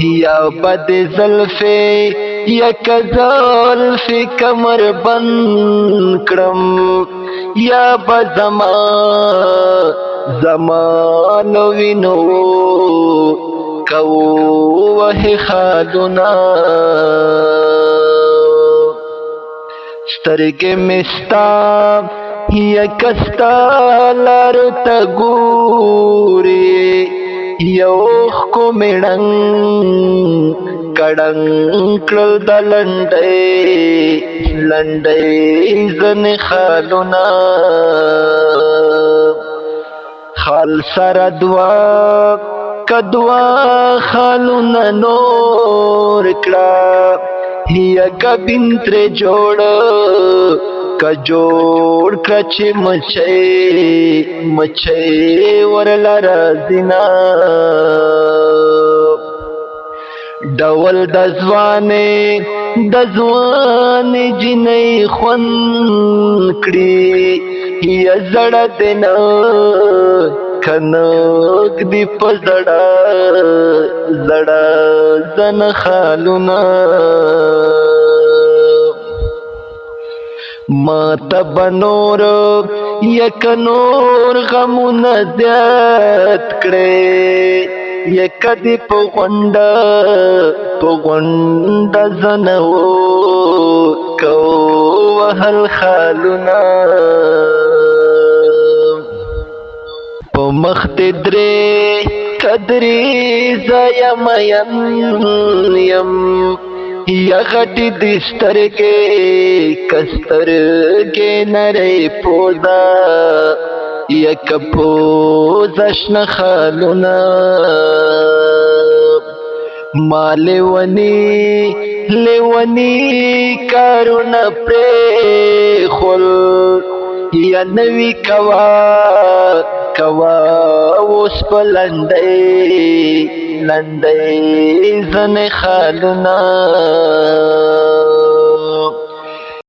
یا بد زلفے یک زلف کمر بند کرم یا زمان وینو کو وحی خالونا سترګې مستا یک ستا لار ته ګوري یو خو میړنګ کډنګ کړل د لنډۍ ځنې خالونا خال سره کدوا خالونا نور کړه یک بنتر جوړ کجوړ کچ مچې ورلا رازینا ډول د ځوانې جنۍ خون کړي یا زړه دینا کنک دی په زړه زن خالونا ما تب نور یک نور غمونه زیات کړي یک دی په غونډه زنو کو وهل خالونا په مخ درې قدرې زایم یم یا غټې دې سترګې کسترګې نری پوزا یک پوزه شنه خالونا ما لیونی کارونه پرېښول یا نوی کوا اوس په لنډۍ ځنې خالونا